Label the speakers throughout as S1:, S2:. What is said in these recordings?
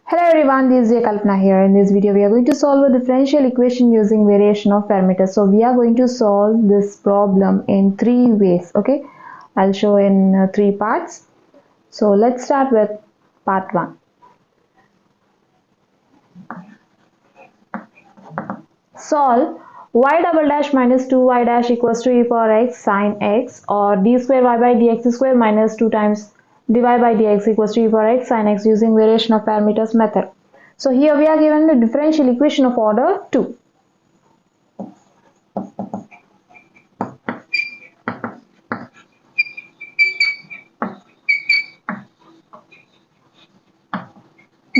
S1: Hello everyone, this is Chinnaiah Kalpana here. In this video, we are going to solve a differential equation using variation of parameters. So we are going to solve this problem in three ways. Okay, I'll show in three parts. So let's start with part 1. Solve y double dash minus 2y dash equals to e power x sine x, or d square y by dx square minus 2 times dy by dx equals to e power x sine x using variation of parameters method. So here we are given the differential equation of order 2.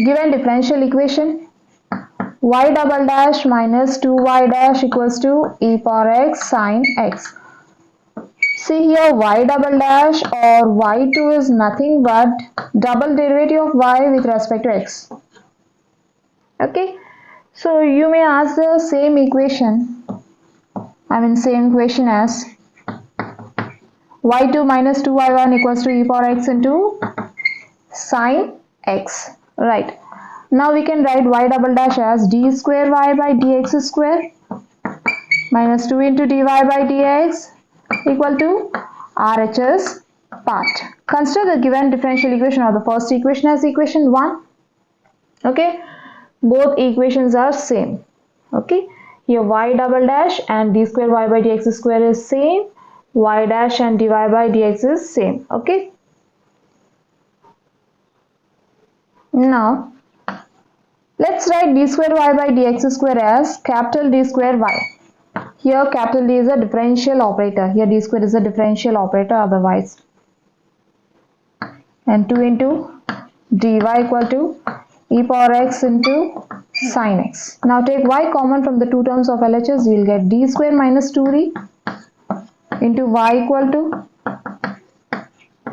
S1: Given differential equation, y double dash minus 2y dash equals to e power x sine x. See here, y double dash or y2 is nothing but double derivative of y with respect to x. Okay, so you may ask the same equation, same equation as y2 minus 2y1 equals to e power x into sine x. Right, now we can write y double dash as d square y by dx square minus 2 into dy by dx equal to RHS part. Consider the given differential equation or the first equation as equation 1. Okay, both equations are same. Okay, here y double dash and d square y by dx square is same, y dash and dy by dx is same. Okay, now let's write d square y by dx square as capital D square y. Here capital D is a differential operator, here d square is a differential operator otherwise, and 2 into dy equal to e power x into sine x. Now take y common from the two terms of LHS, you will get d square minus 2d into y equal to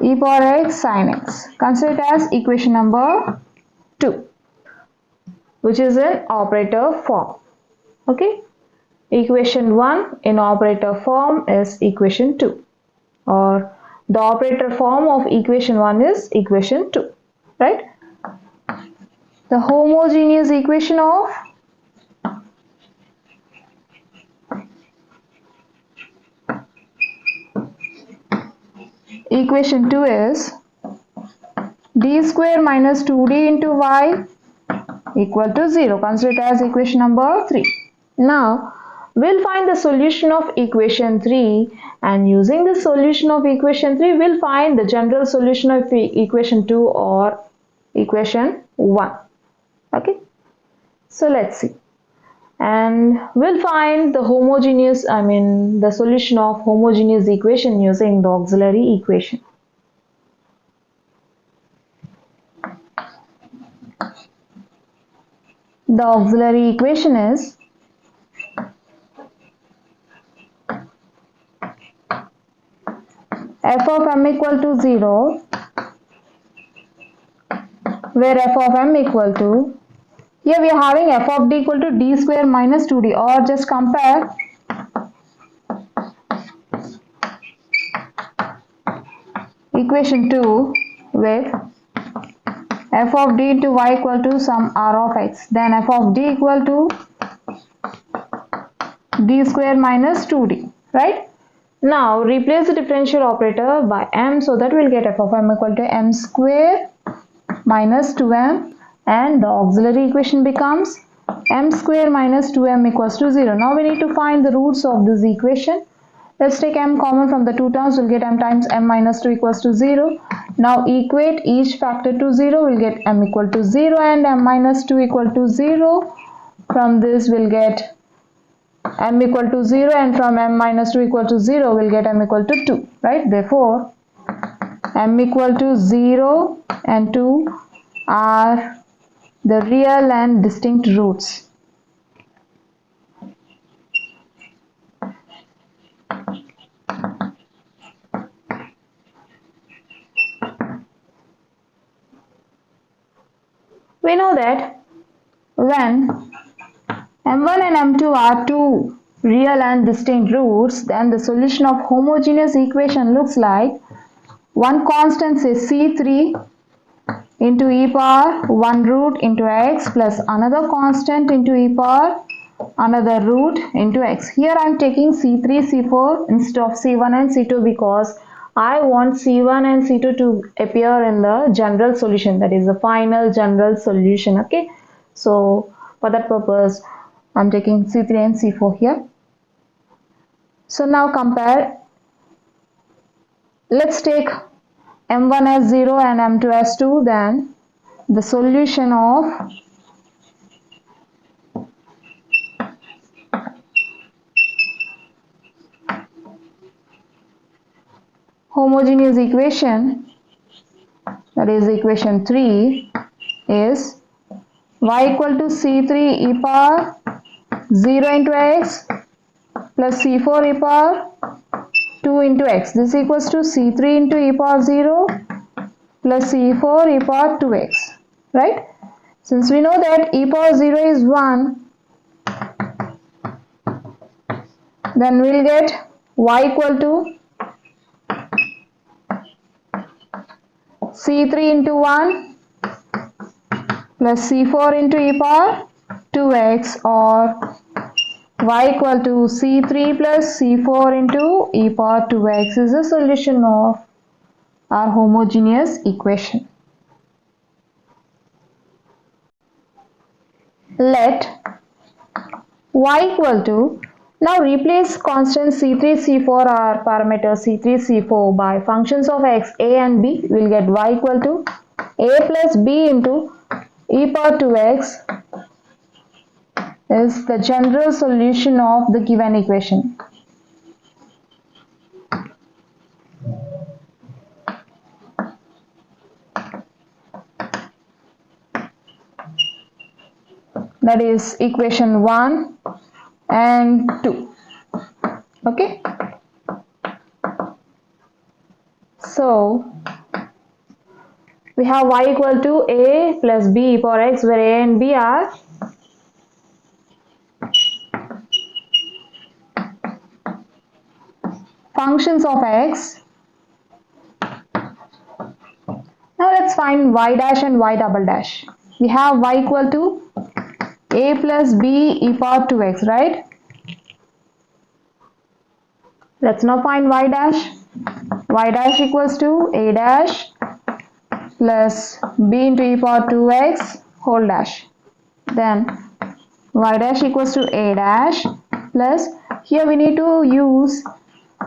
S1: e power x sine x. Consider it as equation number 2, which is in operator form. Okay, equation 1 in operator form is equation 2, or the operator form of equation 1 is equation 2, right? The homogeneous equation of equation 2 is d square minus 2d into y equal to 0. Consider it as equation number 3. Now we'll find the solution of equation 3, and using the solution of equation 3 we'll find the general solution of equation 2 or equation 1. Okay, so let's see, and we'll find the homogeneous the solution of homogeneous equation using the auxiliary equation. The auxiliary equation is f of m equal to 0, where f of m equal to, here we are having f of d equal to d square minus 2d, or just compare equation 2 with f of d into y equal to some r of x, then f of d equal to d square minus 2d, right? Now replace the differential operator by m, so that we'll get f of m equal to m square minus 2m, and the auxiliary equation becomes m square minus 2m equals to 0. Now we need to find the roots of this equation. Let's take m common from the two terms, we'll get m times m minus 2 equals to 0. Now equate each factor to 0, we'll get m equal to 0 and m minus 2 equal to 0. From this we'll get m equal to 0, and from m minus 2 equal to 0 we'll get m equal to 2, right? Therefore m equal to 0 and 2 are the real and distinct roots. We know that when m1 and m2 are two real and distinct roots, then the solution of homogeneous equation looks like one constant, say C3, into e power 1 root into x plus another constant into e power another root into x. Here I am taking C3, C4 instead of C1 and C2 because I want C1 and C2 to appear in the general solution, that is the final general solution. Okay, so for that purpose I am taking C3 and C4 here. So now compare. Let's take m1 as 0 and m2 as 2. Then the solution of homogeneous equation, that is equation 3, is y equal to c3 e power 0 into x plus c4 e power 2 into x. This equals to c3 into e power 0 plus c4 e power 2x, right? Since we know that e power 0 is 1, then we'll get y equal to c3 into 1 plus c4 into e power 2x, or y equal to c3 plus c4 into e power 2x is the solution of our homogeneous equation. Let y equal to, now replace constant c3, c4 or parameters c3, c4 by functions of x, a and b. We'll get y equal to a plus b into e power 2x is the general solution of the given equation. That is equation 1 and 2. Okay. So we have y equal to a plus b e power x, where a and b are functions of x. Now let's find y dash and y double dash. We have y equal to a plus b e power 2x, right? Let's now find y dash. Y dash equals to a dash plus b into e power 2x whole dash. Then y dash equals to a dash plus, here we need to use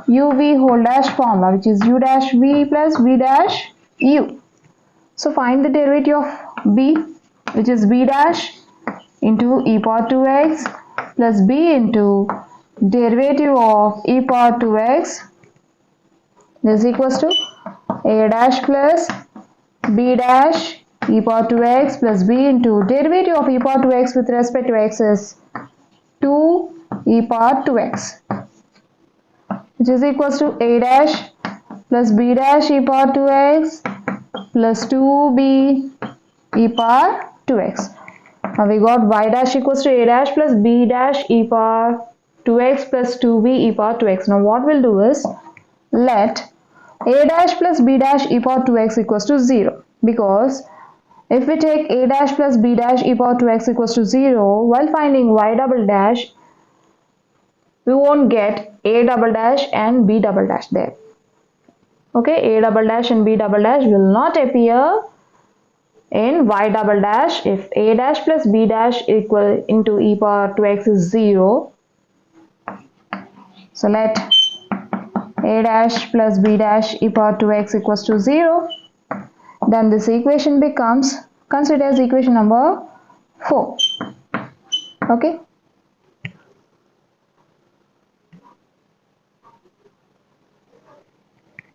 S1: uv whole dash formula, which is u dash v plus v dash u. So find the derivative of b, which is b dash into e power 2x plus b into derivative of e power 2x. This is equals to a dash plus b dash e power 2x plus b into derivative of e power 2x with respect to x is 2 e power 2x, which is equals to a dash plus b dash e power 2x plus 2b e power 2x. Now we got y dash equals to a dash plus b dash e power 2x plus 2b e power 2x. Now what we'll do is, let a dash plus b dash e power 2x equals to 0, because if we take a dash plus b dash e power 2x equals to 0, while finding y double dash, we won't get a double dash and b double dash there. Okay, a double dash and b double dash will not appear in y double dash if a dash plus b dash equal into e power 2x is 0. So let a dash plus b dash e power 2x equals to 0. Then this equation becomes considered as equation number 4. Okay.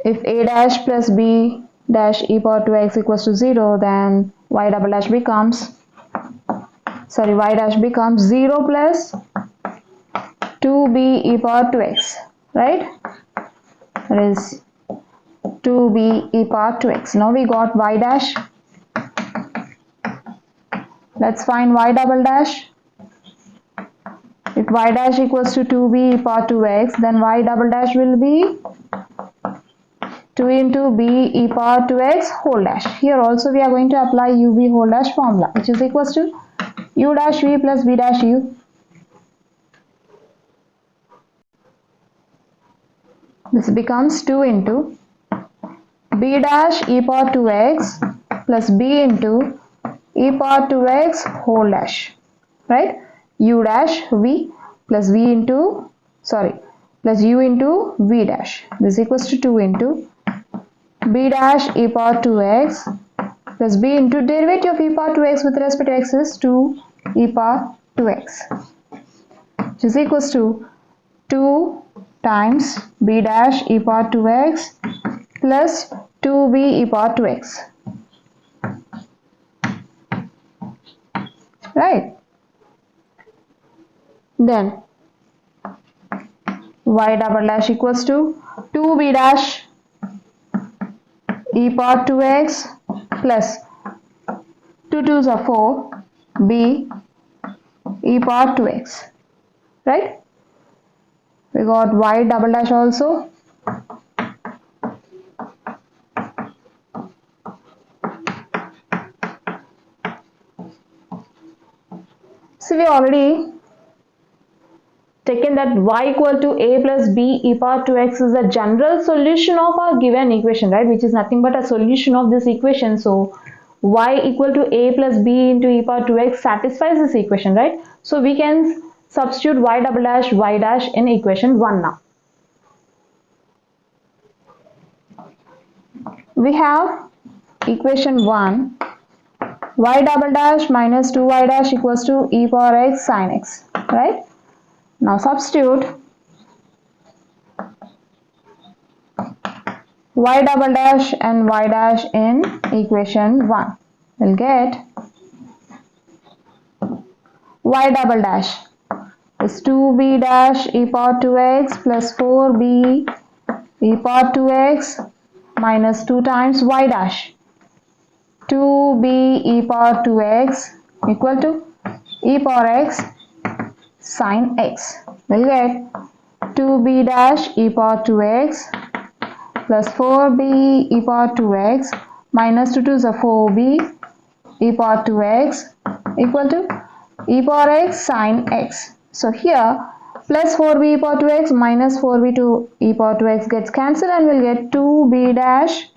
S1: If a dash plus b dash e power 2x equals to 0, then y double dash becomes, y dash becomes 0 plus 2b e power 2x, right? That is 2b e power 2x. Now we got y dash. Let's find y double dash. If y dash equals to 2b e power 2x, then y double dash will be 2 into b e power 2x whole dash. Here also we are going to apply ub whole dash formula, which is equals to u dash v plus b dash u. This becomes 2 into b dash e power 2x plus b into e power 2x whole dash, right? U dash v plus v into, plus u into v dash. This is equals to 2 into b dash e power 2x plus b into derivative of e power 2x with respect to x is 2 e power 2x, which is equals to 2 times b dash e power 2x plus 2b e power 2x, right? Then y double dash equals to 2b dash e power 2x plus 2 2s are 4 b e power 2x, right? We got y double dash also. So we already taken that y equal to a plus b e power 2x is the general solution of our given equation, right? Which is nothing but a solution of this equation. So y equal to a plus b into e power 2x satisfies this equation, right? So we can substitute y double dash y dash in equation 1 now. We have equation 1, y double dash minus 2y dash equals to e power x sin x, right? Now substitute y double dash and y dash in equation 1. We'll get y double dash is 2b dash e power 2x plus 4b e power 2x minus 2 times y dash 2b e power 2x equal to e power x sin x. We'll get 2b dash e power 2x plus 4b e power 2x minus 2 2s are 4b e power 2x equal to e power x sin x. So here plus 4b e power 2x minus 4b to e power 2x gets cancelled and we'll get 2b dash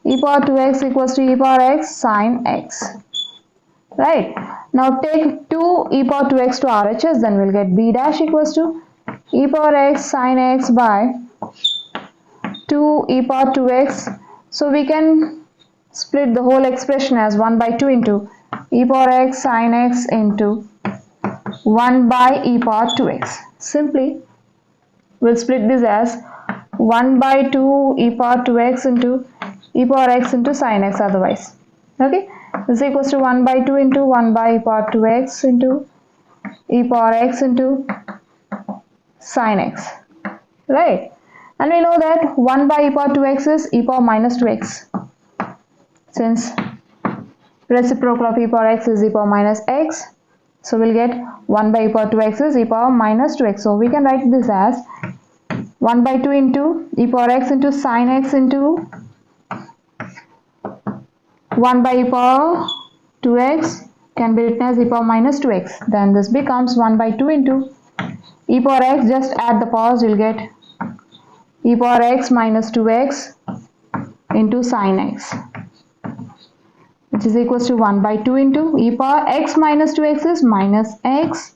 S1: e power 2x equals to e power x sin x, right? Now take 2 e power 2x to RHS, then we'll get b dash equals to e power x sin x by 2 e power 2x. So we can split the whole expression as 1 by 2 into e power x sin x into 1 by e power 2x. Simply we'll split this as 1 by 2 e power 2x into e power x into sin x otherwise, okay? This is equals to 1 by 2 into 1 by e power 2x into e power x into sin x, right? And we know that 1 by e power 2x is e power minus 2x, since reciprocal of e power x is e power minus x. So we'll get 1 by e power 2x is e power minus 2x. So we can write this as 1 by 2 into e power x into sin x into 1 by e power 2x can be written as e power minus 2x. Then this becomes 1 by 2 into e power x. Just add the powers, you'll get e power x minus 2x into sin x, which is equals to 1 by 2 into e power x minus 2x is minus x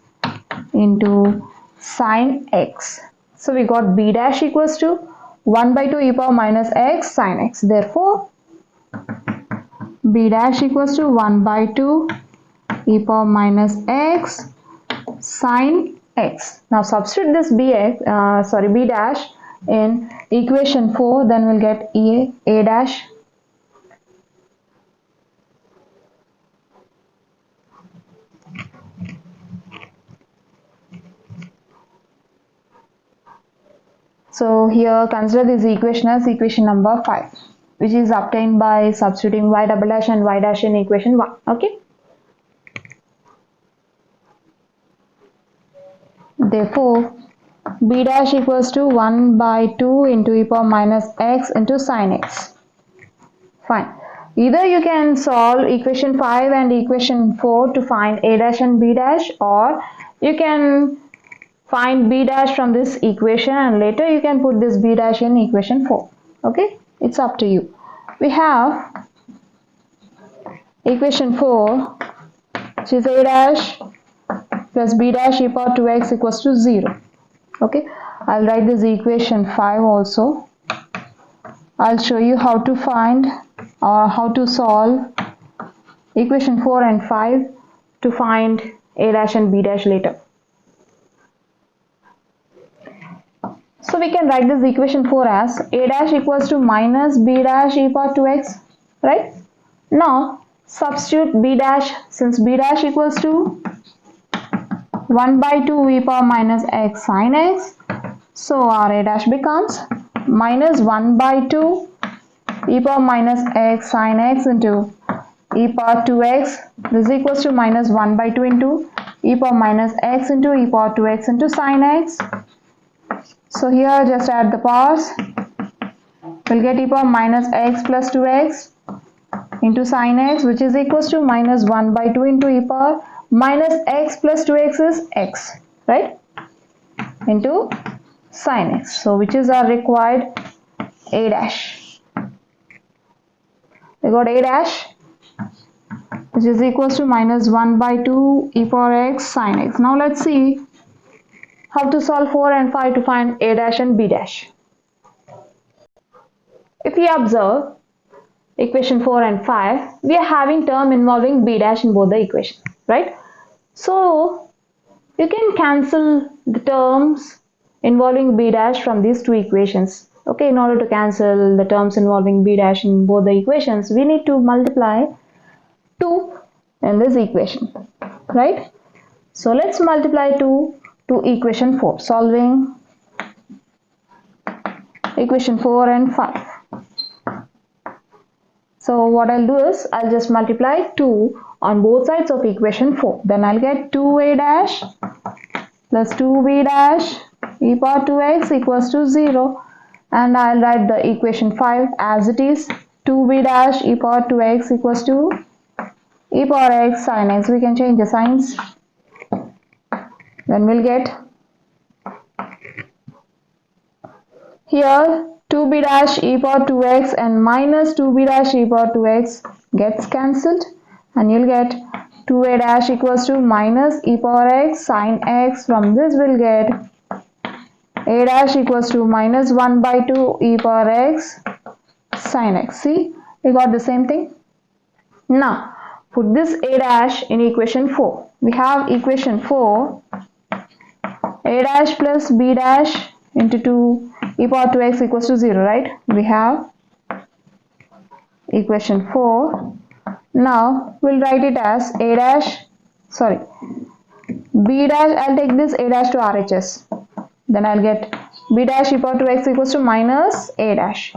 S1: into sin x. So we got b dash equals to 1 by 2 e power minus x sin x. Therefore b dash equals to 1 by 2 e power minus x sin x. Now substitute this b dash in equation 4, then we'll get a dash So here consider this equation as equation number 5, which is obtained by substituting y double dash and y dash in equation 1. Okay. Therefore, b dash equals to 1 by 2 into e power minus x into sin x. Fine. Either you can solve equation 5 and equation 4 to find a dash and b dash, or you can find b dash from this equation and later you can put this b dash in equation 4. Okay, it's up to you. We have equation 4, which is a dash plus b dash e power 2x equals to 0. Okay, I'll write this equation 5 also. I'll show you how to find or how to solve equation 4 and 5 to find a dash and b dash later. So we can write this equation 4 as a dash equals to minus b dash e power 2x, right? Now substitute b dash, since b dash equals to 1 by 2 e power minus x sin x, so our a dash becomes minus 1 by 2 e power minus x sin x into e power 2x. This is equals to minus 1 by 2 into e power minus x into e power 2x into sin x. So here just add the powers. We'll get e power minus x plus 2x into sin x, which is equals to minus 1 by 2 into e power minus x plus 2x is x, right, into sin x. So which is our required a dash. We got a dash, which is equals to minus 1 by 2 e power x sin x. Now let's see how to solve 4 and 5 to find a dash and b dash. If we observe equation 4 and 5, we are having term involving b dash in both the equations, right? So you can cancel the terms involving b dash from these two equations. Okay, in order to cancel the terms involving b dash in both the equations, we need to multiply 2 in this equation, right? So let's multiply 2 to equation 4, solving equation 4 and 5. So what I'll do is I'll just multiply 2 on both sides of equation 4. Then I'll get 2a dash plus 2b dash e power 2x equals to 0. And I'll write the equation 5 as it is. 2b dash e power 2x equals to e power x sin x. We can change the signs. Then we'll get here 2b dash e power 2x and minus 2b dash e power 2x gets cancelled, and you'll get 2a dash equals to minus e power x sin x. From this we'll get a dash equals to minus 1 by 2 e power x sin x. See, we got the same thing. Now put this a dash in equation 4. We have equation 4, a dash plus b dash into 2 e power 2x equals to 0, right? We have equation 4. Now we'll write it as a dash, sorry, b dash, I'll take this a dash to RHS. Then I'll get b dash e power 2x equals to minus a dash.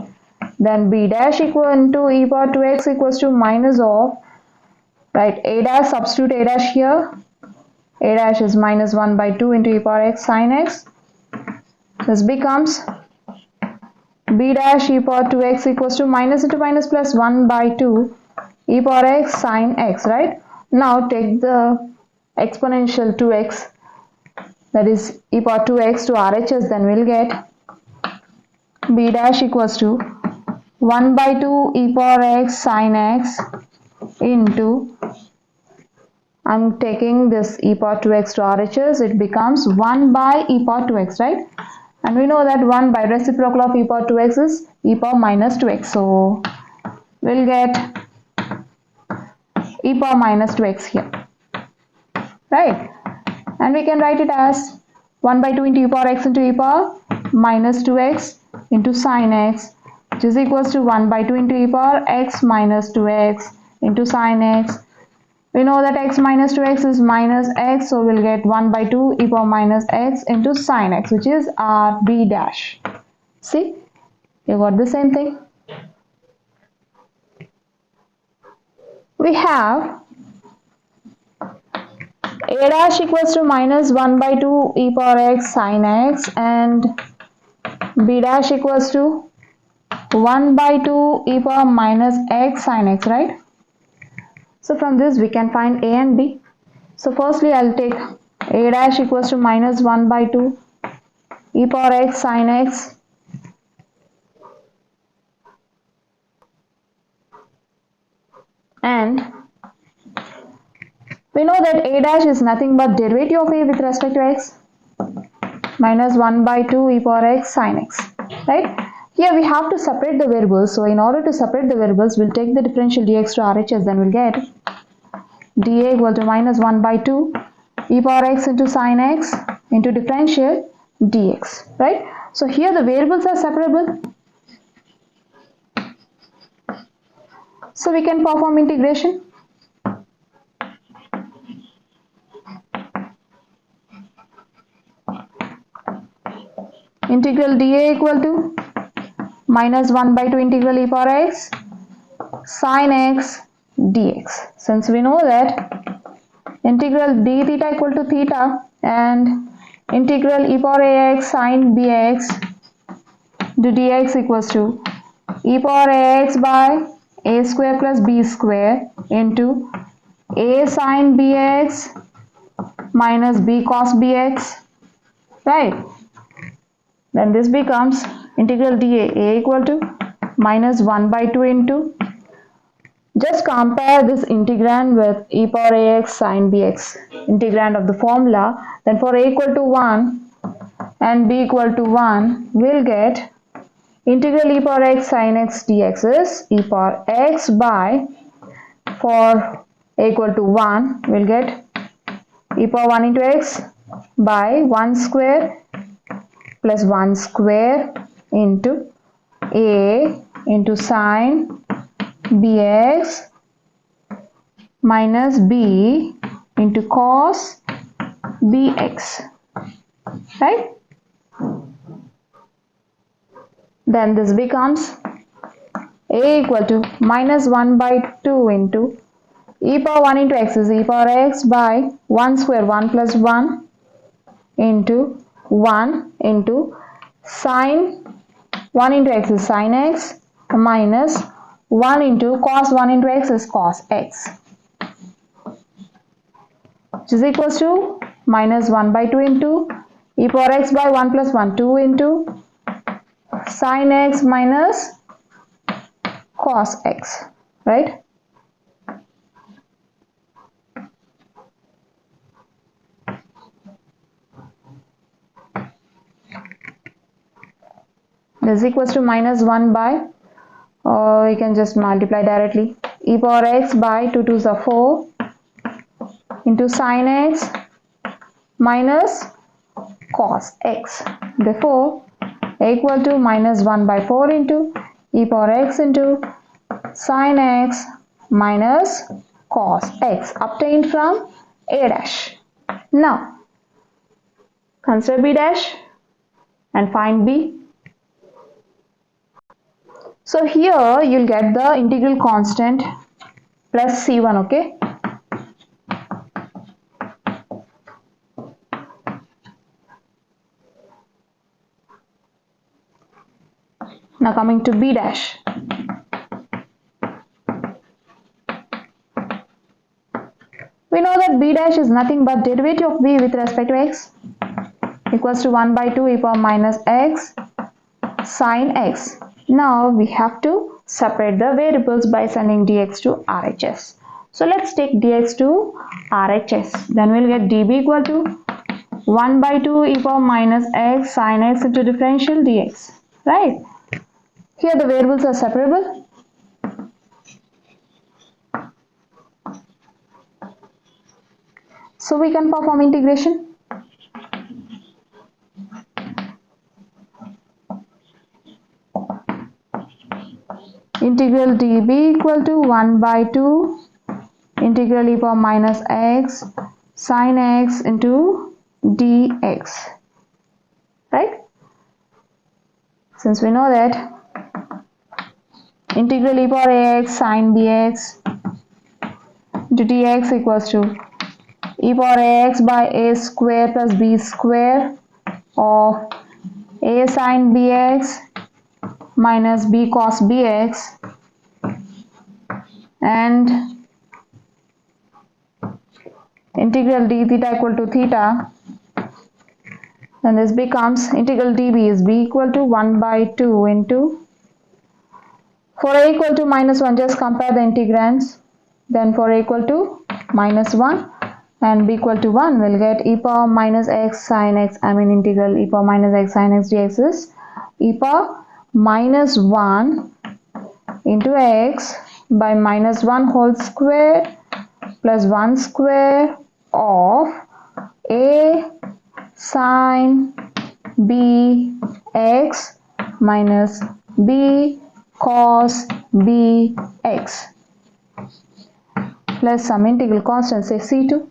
S1: Then b dash equal to e power 2x equals to minus of, right, a dash, substitute a dash here. A dash is minus 1 by 2 into e power x sin x. This becomes b dash e power 2x equals to minus into minus plus 1 by 2 e power x sin x, right? Now take the exponential 2x, that is e power 2x, to RHS. Then we'll get b dash equals to 1 by 2 e power x sin x into, I'm taking this e power 2x to RHS, it becomes 1 by e power 2x, right? And we know that 1 by reciprocal of e power 2x is e power minus 2x. So we'll get e power minus 2x here, right? And we can write it as 1 by 2 into e power x into e power minus 2x into sin x, which is equals to 1 by 2 into e power x minus 2x into sin x. We know that x minus 2x is minus x, so we'll get 1 by 2 e power minus x into sin x, which is our b dash. See, you got the same thing. We have a dash equals to minus 1 by 2 e power x sin x, and b dash equals to 1 by 2 e power minus x sin x, right? So from this we can find a and b. So firstly I'll take a dash equals to minus 1 by 2 e power x sin x, and we know that a dash is nothing but derivative of a with respect to x, minus 1 by 2 e power x sin x, right? Here we have to separate the variables. So in order to separate the variables, we'll take the differential dx to RHS, then we'll get dA equal to minus 1 by 2 e power x into sin x into differential dx, right? So here the variables are separable. So we can perform integration. Integral dA equal to minus 1 by 2 integral e power x sin x dx. Since we know that integral d theta equal to theta and integral e power ax sin bx do dx equals to e power ax by a square plus b square into a sin bx minus b cos bx, right? Then this becomes integral dA a equal to minus 1 by 2 into, just compare this integrand with e power ax sin bx, integrand of the formula. Then for a equal to 1 and b equal to 1, we'll get integral e power x sin x dx is e power x by, for a equal to 1, we'll get e power 1 into x by 1 square plus 1 square into a into sin bx minus b into cos bx, right? Then this becomes a equal to minus 1 by 2 into e power 1 into x is e power x by 1 square 1 plus 1 into 1 into sin 1 into x is sin x minus 1 into cos 1 into x is cos x, which is equals to minus 1 by 2 into e power x by 1 plus 1 2 into sin x minus cos x, right? This is equals to minus 1 by, or we can just multiply directly, e power x by 2 2s are 4 into sin x minus cos x. Therefore equal to minus 1 by 4 into e power x into sin x minus cos x obtained from a dash. Now consider b dash and find b. So here you'll get the integral constant plus c1, okay? Now coming to b dash. We know that b dash is nothing but derivative of b with respect to x equals to 1 by 2 e power minus x sin x. Now we have to separate the variables by sending dx to RHS. So let's take dx to RHS. Then we'll get db equal to 1 by 2 e power minus x sin x into differential dx, right? Here the variables are separable. So we can perform integration. Integral db equal to 1 by 2 integral e power minus x sin x into dx, right? Since we know that integral e power ax sin bx into dx equals to e power x by a square plus b square of a sin bx minus b cos bx and integral d theta equal to theta, then this becomes integral db is b equal to 1 by 2 into, for a equal to minus 1 just compare the integrands, then for a equal to minus 1 and b equal to 1 we'll get e power minus x sin x, integral e power minus x sin x dx is e power minus 1 into x by minus 1 whole square plus 1 square of a sin b x minus b cos b x plus some integral constant, say c2.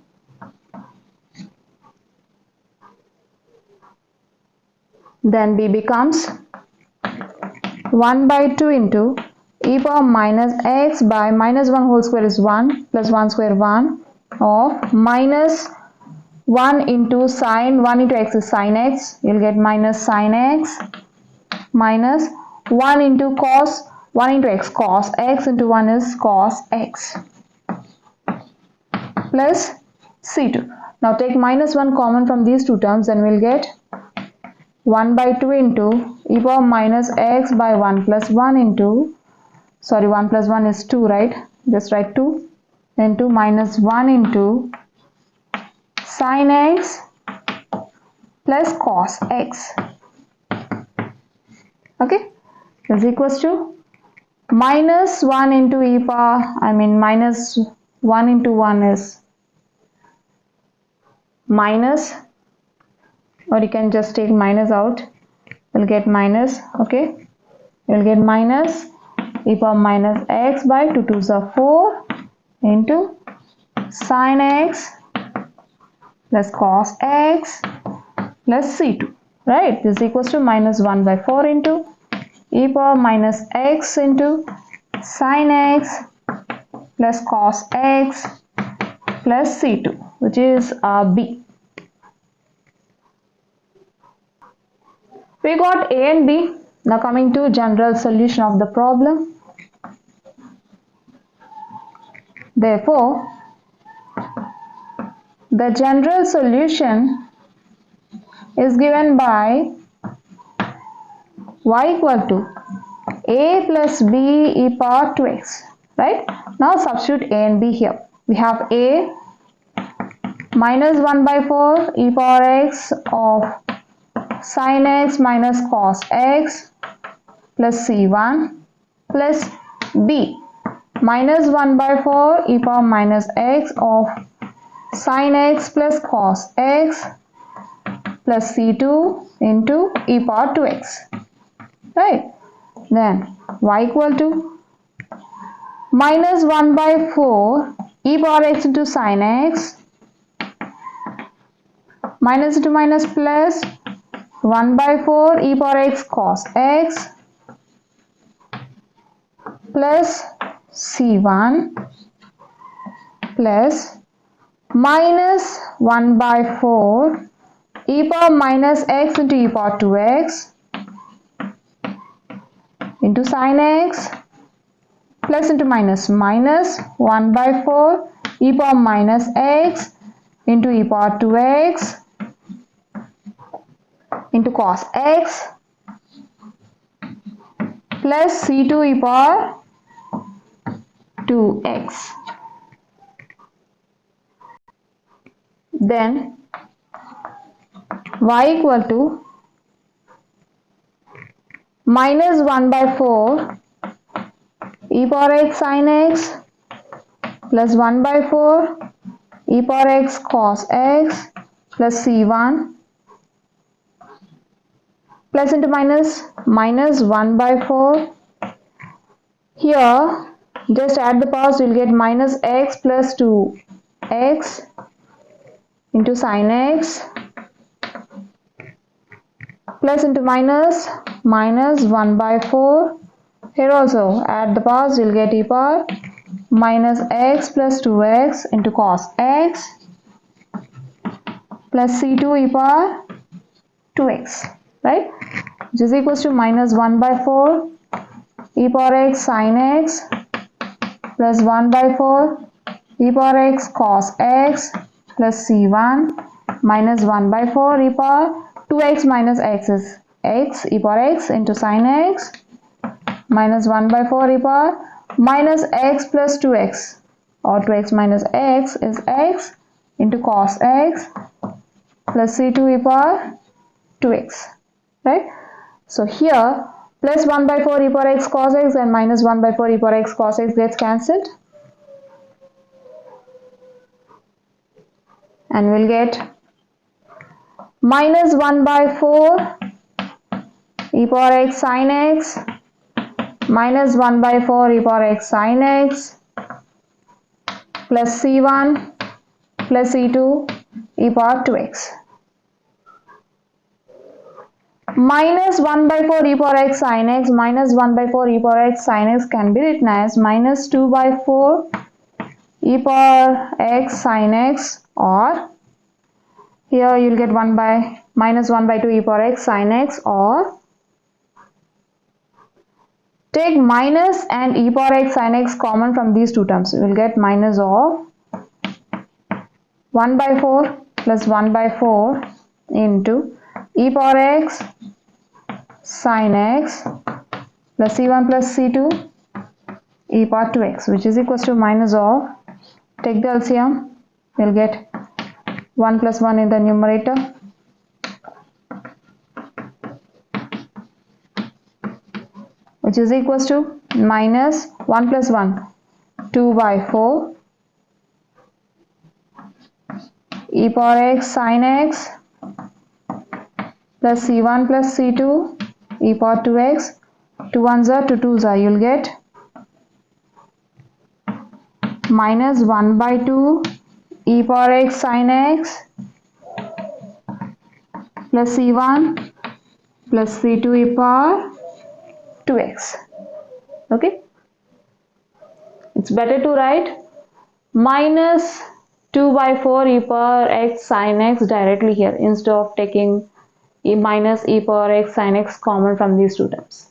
S1: Then b becomes 1 by 2 into e power minus x by minus 1 whole square is 1 plus 1 square 1 of minus 1 into sine 1 into x is sin x, you'll get minus sin x minus 1 into cos 1 into x cos x into 1 is cos x plus c2. Now take minus 1 common from these two terms, then we'll get 1 by 2 into e power minus x by 1 plus 1 into, 1 plus 1 is 2, right? Just write 2 into minus 1 into sin x plus cos x. Okay, is equals to minus 1 into e power, minus 1 into 1 is minus, or you can just take minus out, we'll get minus, okay, we'll get minus e power minus x by 2 2s are 4 into sin x plus cos x plus c2, right? This is equals to minus 1 by 4 into e power minus x into sin x plus cos x plus c2, which is b. We got a and b. Now coming to general solution of the problem. Therefore, the general solution is given by y equal to a plus b e power 2x, right? Now substitute a and b here. We have a minus 1 by 4 e power x of sin x minus cos x plus c1 plus b minus 1 by 4 e power minus x of sin x plus cos x plus c2 into e power 2x, right? Then y equal to minus 1 by 4 e power x into sin x minus into minus plus 1 by 4 e power x cos x plus c1 plus minus 1 by 4 e power minus x into e power 2x into sin x plus into minus minus 1 by 4 e power minus x into e power 2x into cos x plus c2 e power 2x. Then y equal to minus 1 by 4 e power x sin x plus 1 by 4 e power x cos x plus c1 plus into minus minus 1 by 4. Here just add the powers, you'll get minus x plus 2x into sin x plus into minus minus 1 by 4. Here also add the powers, you'll get e power minus x plus 2x into cos x plus c2 e power 2x, right? Which is equals to minus 1 by 4 e power x sin x plus 1 by 4 e power x cos x plus c1 minus 1 by 4 e power 2x minus x is x e power x into sin x minus 1 by 4 e power minus x plus 2x, or 2x minus x is x into cos x plus c2 e power 2x, right? So here plus 1 by 4 e power x cos x and minus 1 by 4 e power x cos x gets cancelled, and we'll get minus 1 by 4 e power x sin x minus 1 by 4 e power x sin x plus c1 plus c2 e power 2x. Minus 1 by 4 e power x sin x minus 1 by 4 e power x sin x can be written as minus 2 by 4 e power x sin x, or here you'll get minus 1 by 2 e power x sin x, or take minus and e power x sin x common from these two terms. You will get minus of 1 by 4 plus 1 by 4 into e power x sin x plus c1 plus c2 e power 2x, which is equals to minus of, take the LCM, you'll get 1 plus 1 in the numerator which is equals to minus 1 plus 1 2 by 4 e power x sin x plus c1 plus c2 e power 2x, 2 ones are 2 twos are, you'll get minus 1 by 2 e power x sin x plus c1 plus c2 e power 2x. Okay, it's better to write minus 2 by 4 e power x sin x directly here instead of taking minus e power x sin x common from these two terms.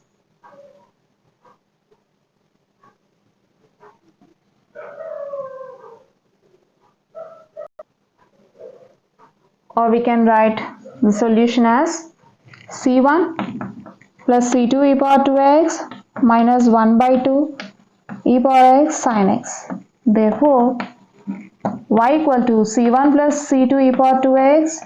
S1: Or we can write the solution as c1 plus c2 e power 2x minus 1 by 2 e power x sin x. Therefore, y equal to c1 plus c2 e power 2x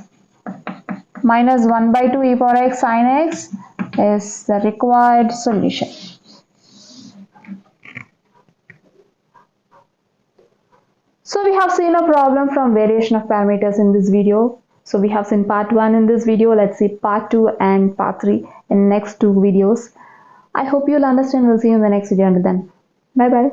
S1: minus 1 by 2 e power x sin x is the required solution. So we have seen a problem from variation of parameters in this video. So we have seen part 1 in this video. Let's see part 2 and part 3 in next two videos. I hope you'll understand. We'll see you in the next video. Until then, bye bye.